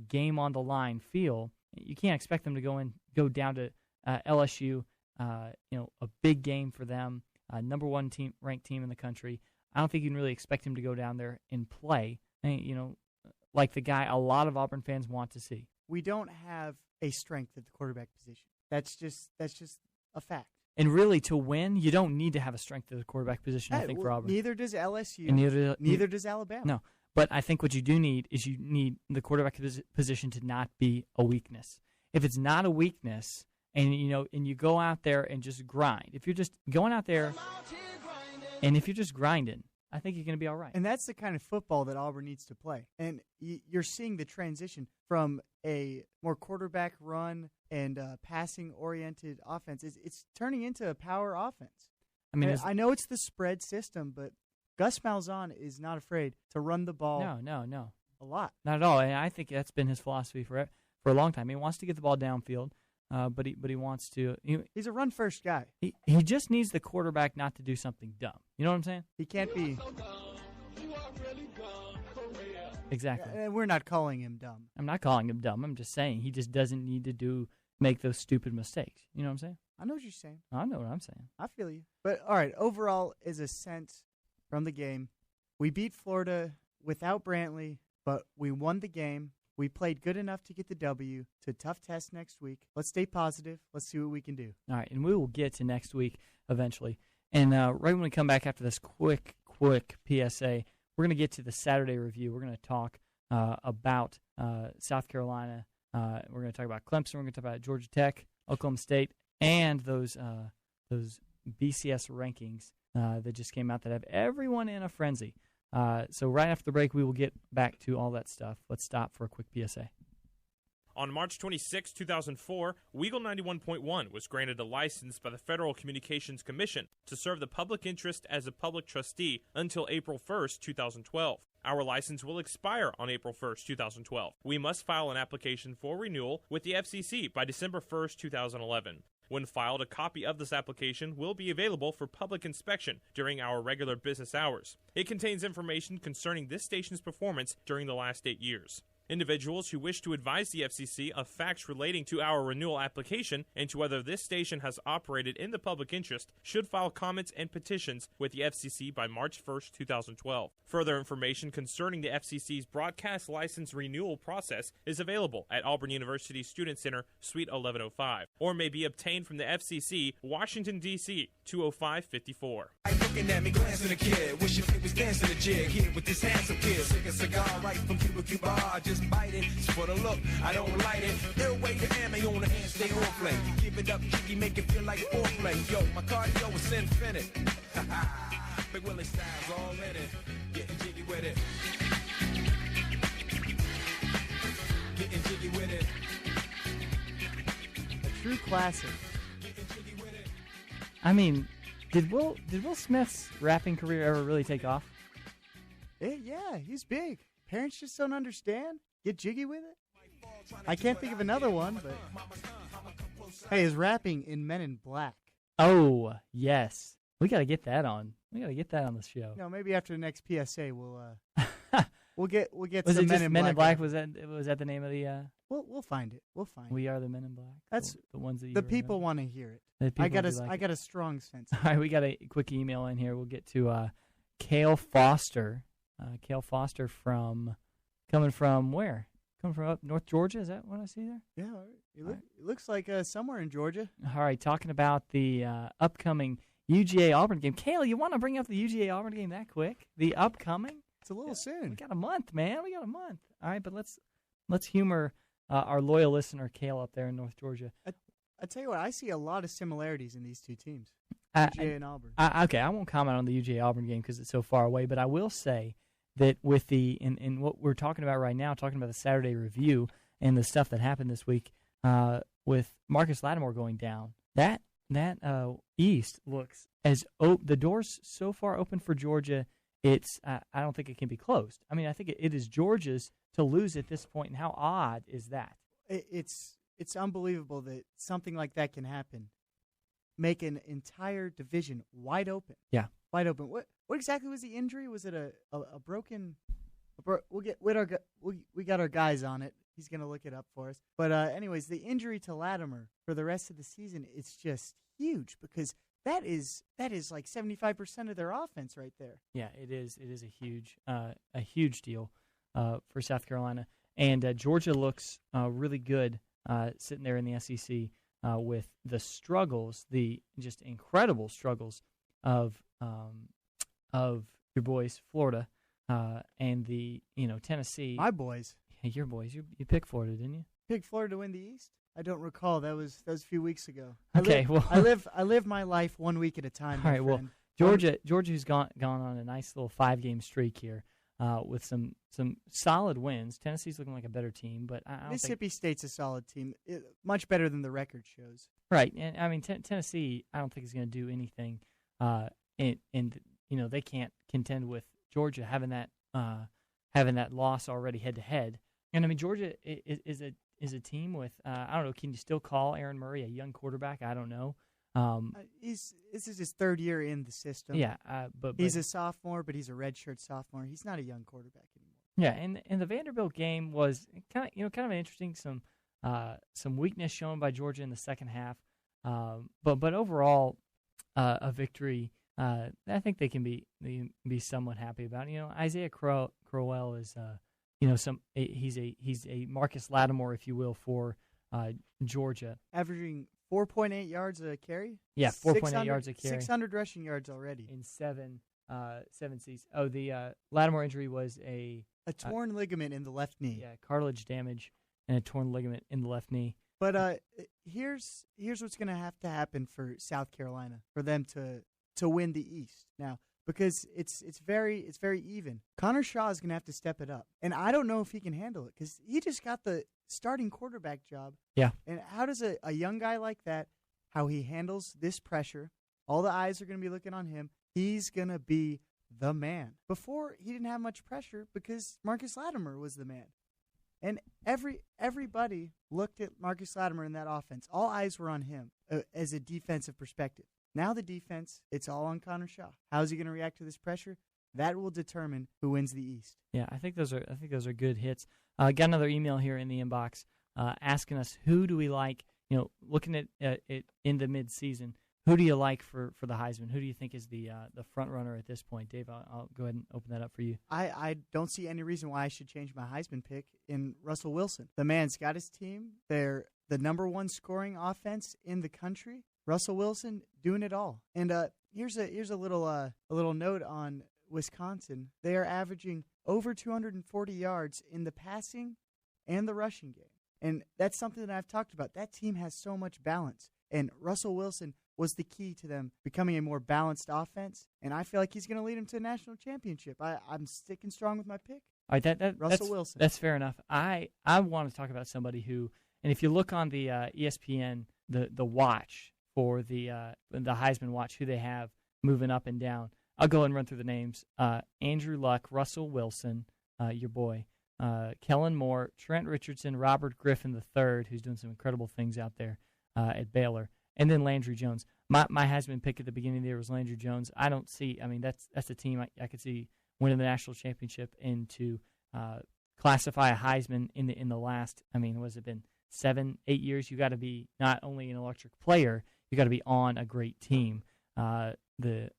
game on the line feel, you can't expect them to go down to LSU, a big game for them, number one ranked team in the country. I don't think you can really expect him to go down there and play, like the guy a lot of Auburn fans want to see. We don't have a strength at the quarterback position. That's just a fact. And really, to win, you don't need to have a strength at the quarterback position, I think, for Auburn. Neither does LSU. And neither does Alabama. No. But I think what you do need is you need the quarterback position to not be a weakness. If it's not a weakness, and you go out there and just grind, if you're just going out there and if you're just grinding, I think you're going to be all right. And that's the kind of football that Auburn needs to play. And you're seeing the transition from a more quarterback run and passing-oriented offense. It's turning into a power offense. I know it's the spread system, but Gus Malzahn is not afraid to run the ball. No. A lot. Not at all. And I think that's been his philosophy for a long time. He wants to get the ball downfield, but he wants to. He's a run-first guy. He just needs the quarterback not to do something dumb. You know what I'm saying? He can't be. Exactly. And we're not calling him dumb. I'm not calling him dumb. I'm just saying he just doesn't need to make those stupid mistakes. You know what I'm saying? I know what you're saying. I know what I'm saying. I feel you. But, all right, overall, as a sense from the game, we beat Florida without Brantley, but we won the game. We played good enough to get the W. It's a tough test next week. Let's stay positive. Let's see what we can do. All right, and we will get to next week eventually. And right when we come back after this quick PSA, we're going to get to the Saturday review. We're going to talk about South Carolina. We're going to talk about Clemson. We're going to talk about Georgia Tech, Oklahoma State, and those BCS rankings that just came out that have everyone in a frenzy. So right after the break, we will get back to all that stuff. Let's stop for a quick PSA. On March 26, 2004, WEGL 91.1 was granted a license by the Federal Communications Commission to serve the public interest as a public trustee until April 1, 2012. Our license will expire on April 1, 2012. We must file an application for renewal with the FCC by December 1, 2011. When filed, a copy of this application will be available for public inspection during our regular business hours. It contains information concerning this station's performance during the last 8 years. Individuals who wish to advise the FCC of facts relating to our renewal application and to whether this station has operated in the public interest should file comments and petitions with the FCC by March 1, 2012. Further information concerning the FCC's broadcast license renewal process is available at Auburn University Student Center, Suite 1105, or may be obtained from the FCC, Washington, D.C., 20554. Looking at me, glancing a kid, wishing it was dancing a jig here with this handsome kid. Sick a cigar right from Cuba Cuba, I just bite it. It's for the look, I don't light it. Ill way to ammo on the hand, stay on play. Give it up, jiggy, make it feel like foreplay. Yo, my cardio is infinite. Big Willie style's all in it. Getting jiggy with it. Getting jiggy with it. A true classic. I mean, did Will Smith's rapping career ever really take off? Yeah, he's big. Parents just don't understand. Get jiggy with it. I can't think of another one, but hey, his rapping in Men in Black. Oh, yes. We got to get that on. We got to get that on the show. No, maybe after the next PSA we'll get was some it Men just in Men Black. in Black? Was that the name of the We'll find it. We'll find it. We Are the Men in Black? That's the ones that you the people want to hear it. I got a strong sense. All right, we got a quick email in here. We'll get to Cale Foster. Cale Foster coming from where? Coming from up North Georgia? Is that what I see there? Yeah, it looks like somewhere in Georgia. All right, talking about the upcoming UGA Auburn game. Cale, you want to bring up the UGA Auburn game that quick? The upcoming? It's a little soon. We got a month, man. We got a month. All right, but let's humor our loyal listener Cale up there in North Georgia. I tell you what, I see a lot of similarities in these two teams, UGA and Auburn. Okay, I won't comment on the UGA Auburn game because it's so far away, but I will say that with in what we're talking about right now, talking about the Saturday review and the stuff that happened this week with Marcus Lattimore going down, that East looks as the door's so far open for Georgia. It's I don't think it can be closed. I mean, I think it is Georgia's to lose at this point, and how odd is that? It's unbelievable that something like that can happen. Make an entire division wide open. Yeah, wide open. What exactly was the injury? Was it a broken? We got our guys on it. He's going to look it up for us. But anyways, the injury to Latimer for the rest of the season, it's just huge because that is like 75% of their offense right there. Yeah, it is. It is a huge deal for South Carolina. And Georgia looks really good sitting there in the SEC with the struggles, the just incredible struggles of your boys, Florida, and the Tennessee. My boys. Yeah, your boys. You picked Florida, didn't you? Picked Florida to win the East? I don't recall. That was a few weeks ago. Okay, I live my life 1 week at a time. All right, well, Georgia's gone on a nice little 5-game streak here with some solid wins. Tennessee's looking like a better team, but I don't Mississippi State's a solid team, much better than the record shows. Right, and I mean Tennessee, I don't think is going to do anything, and they can't contend with Georgia having that loss already head to head. And I mean Georgia is a team with I don't know. Can you still call Aaron Murray a young quarterback? I don't know. This is his third year in the system. Yeah, but he's a sophomore, but he's a redshirt sophomore. He's not a young quarterback anymore. Yeah, and the Vanderbilt game was kind of interesting. Some weakness shown by Georgia in the second half, but overall a victory. I think they can be somewhat happy about. Isaiah Crowell is he's a Marcus Lattimore, if you will, for Georgia, averaging 4.8 yards a carry. Yeah, 4.8 yards a carry. 600 rushing yards already in seven seasons. Oh, the Lattimore injury was a torn ligament in the left knee. Yeah, cartilage damage and a torn ligament in the left knee. But here's what's going to have to happen for South Carolina for them to win the East now, because it's very even. Connor Shaw is going to have to step it up, and I don't know if he can handle it because he just got the starting quarterback job. Yeah. And how does a young guy like that, how he handles this pressure? All the eyes are going to be looking on him. He's going to be the man. Before, he didn't have much pressure because Marcus Lattimore was the man. And everybody looked at Marcus Lattimore in that offense. All eyes were on him as a defensive perspective. Now the defense, it's all on Connor Shaw. How is he going to react to this pressure? That will determine who wins the East. Yeah, I think those are good hits. Got another email here in the inbox asking us who do we like. Looking at it in the mid-season, who do you like for the Heisman? Who do you think is the front runner at this point? Dave, I'll go ahead and open that up for you. I don't see any reason why I should change my Heisman pick in Russell Wilson. The man's got his team. They're the number one scoring offense in the country. Russell Wilson doing it all. And here's a little note on Wisconsin. They are averaging over 240 yards in the passing and the rushing game. And that's something that I've talked about. That team has so much balance. And Russell Wilson was the key to them becoming a more balanced offense. And I feel like he's going to lead them to a national championship. I'm sticking strong with my pick. All right, Russell Wilson. That's fair enough. I want to talk about somebody who, and if you look on the ESPN, the watch for the Heisman watch, who they have moving up and down, I'll go ahead and run through the names. Andrew Luck, Russell Wilson, your boy, Kellen Moore, Trent Richardson, Robert Griffin III, who's doing some incredible things out there at Baylor, and then Landry Jones. My Heisman pick at the beginning of the year was Landry Jones. I don't see. I mean, that's a team I could see winning the national championship, and to classify a Heisman in the last. I mean, has it been 7-8 years? You got to be not only an electric player, you got to be on a great team. The